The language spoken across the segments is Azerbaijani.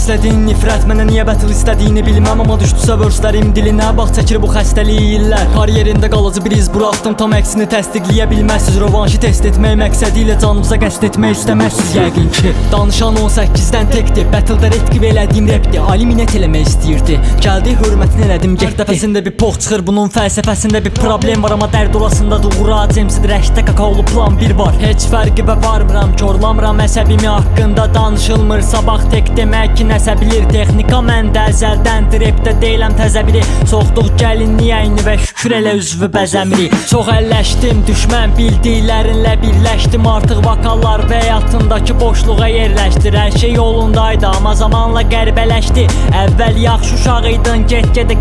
Bəslədiyin nifrət mənə niyə bətil istədiyini bilməm, amma düşdüsə vörslərim dilinə. Bax çəkir bu xəstəlik illər. Kariyerində qalıcı bir iz buraxdım, tam əksini təsdiqləyə bilməzsiz. Rovanşı test etmək məqsədi ilə canımıza qəsd etmək istəməzsiz yəqin ki. Danışan 18-dən tekdir, bətildə retqib elədiyim repdir. Ali minət eləmək istəyirdi, gəldi hörmətini elədim getdi. Dəfəsində bir pox çıxır, bunun fəlsəfəsində bir problem var, amma dərd orasındadır. Uğra cemsidir, rəşdə kakaolu plan bir var. Heç fərqi və varmıram, korlamıram əsəbimi haqqında danışılmır. Sabah tek demək ki nəsə bilir, texnika məndə əzəldəndir. Repdə deyiləm təzə biri, soxduq gəlinlik əyni və şükür elə üzvü bəzəmiri. Çox əlləşdim, düşmən bildiklərinlə birləşdim. Artıq vakallar və həyatındakı boşluğa yerləşdir. Hər şey yolundaydı, amma zamanla qəribələşdi. Əvvəl yaxşı uşaq idin, get-gedə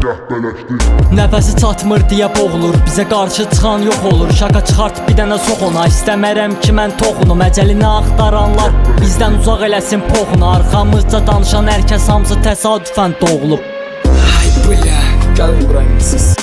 nəfəsi çatmır deyə boğulur. Bizə qarşı çıxan yox olur, şaka çıxart bir dənə sox ona. İstəmərəm ki mən toxunum, əcəlini axtaranlar bizdən uzaq eləsin poxunu. Arxamızca danışan hər kəs hamısı təsadüfən doğulub. Ay bıla, gəlin buraya siz.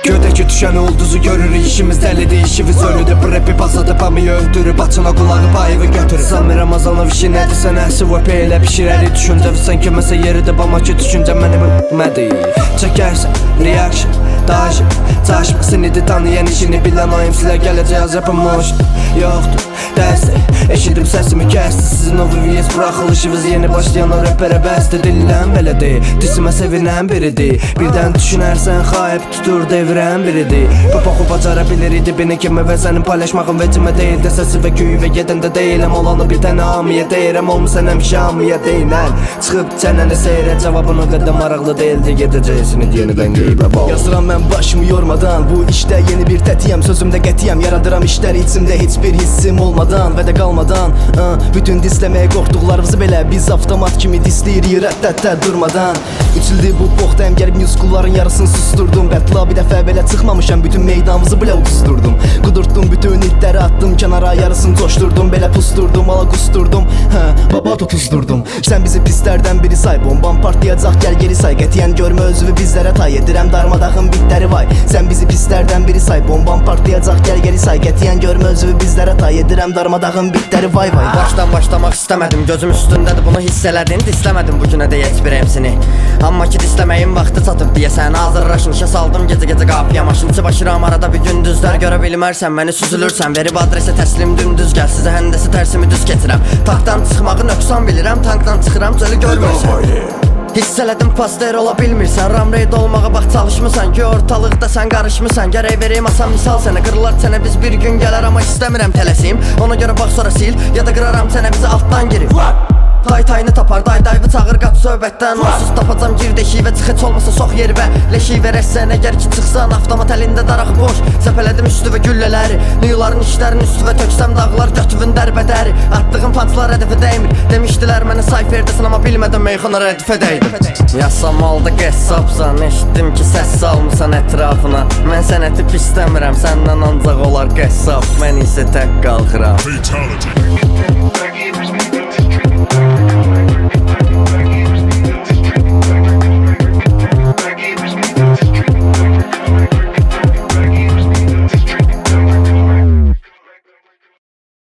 Gördəki düşən ulduzu görürük, işimiz dəlidir, işimiz ölüdür. Bu rapi pasadı pamıyı öldürüb, açına qulağı payıvı götürür. Sami Ramazanov işi nədir, sən əsi vəpə elə pişirəli düşüncəvi. Sən kiməsə yeridir, amma ki düşüncə mənim mədir. Çəkərsən, reaction, daşım, çaşmaq senidir tanıyan işini bilən o imsilər gələcək rapım moş. Yoxdur, dəstək, eşidim səsimi kəsdi. Sizin o VVS buraxılışınız yeni başlayan o rapərə bəsdir. Dililən belədir, disimə sevinən biridir. Birdən düşünərsən xayib tutur devirən biridir. Papaxu bacara bilir idi beni kimi və sənin paylaşmağın vecimə deyil də səsi və güyü və gedəndə deyiləm. Olanı bir dənə amiyə deyirəm, olmusən həmişə amiyə deyilən. Çıxıb çənəni seyrə, cavabını qədər maraqlı deyildi. Gedəcəksini yenidən qeybə bal. Yazıram mən başımı yormadan, bu işdə yeni bir tətiyəm. Sözümdə qətiyyəm, yaradıram işləri içimdə heç bir hissim olmadan və də qalmadan. Bütün disləməyə qorxduqlarımızı belə biz avtomat kimi disləyirik rəddətdə durmadan. 3 ildir bu boxdayım, gəlib muskulların yarısını susturdum. Bətla bir dəfə belə çıxmamışam, bütün meydanımızı belə udusturdum. Qudurtdum, bütün itləri attım kənara, yarısını coşdurdum. Belə pusturdum, ala qusturdum, baba tutuzdurdum. Sən bizi pislərdən biri say, bombam partlayacaq, gəl geri say. Qətiyyən görmə özümü bizlərə tay, edirəm darmadağın bitləri vay. Sən bizi pislərdən biri say, bombam partlayacaq, gəl geri say. Qətiyyən görmə özümü bizlərə tay, edirəm darmadağın bitləri vay vay. Başdan başlamaq istəmədim, gözüm üstündədir, bunu hiss elədin. Disləmədim bu günə də heç bir emsini, amma ki disləməyin vaxtı çatıb deyəsən. Hazırlaşın, işə saldım gecə-gecə qapıya maşın. Başıram arada bir gündüzlər, görə bilmərsən məni süzülürsən. Verib adresə təslim dümdüz gəl, sizə həndəsi tərsimi düz keçirəm. Taxtdan çıxmağı nöqsan bilirəm, tankdan çıxıram çölü görmürsən. Hiss elədim paster ola bilmirsən, ramreyd olmağa bax çalışmısan ki ortalıqda sən qarışmısan. Gərək vereyim asan misal sənə, qırılar sənə biz bir gün gələr, amma istəmirəm tələsim. Ona görə bax sonra sil, ya da qıraram sənə bizi altdan girib. Tay-tayını tapar, day-dayvı çağır qat söhbətdən. Onsuz tapacam girdeşi və çıx heç olmasa sox yeri və leşi verəsən. Əgər ki çıxsan avtomat əlində daraq boş, səpələdim üstü və güllələri. Niyuların işlərin üstü və töksəm dağlar götüvün dərbədəri. Attığım pançlar hədəfə dəymir, demişdilər mənə sayferdəsin, amma bilmədən meyxana rədifə dəydim. Yasam oldu qəssabsan, eşitdim ki səs salmısan ətrafına. Mən sənəti pisləmirəm, səndən ancaq olar qəssab, mən isə tək qalxıram. Fatality.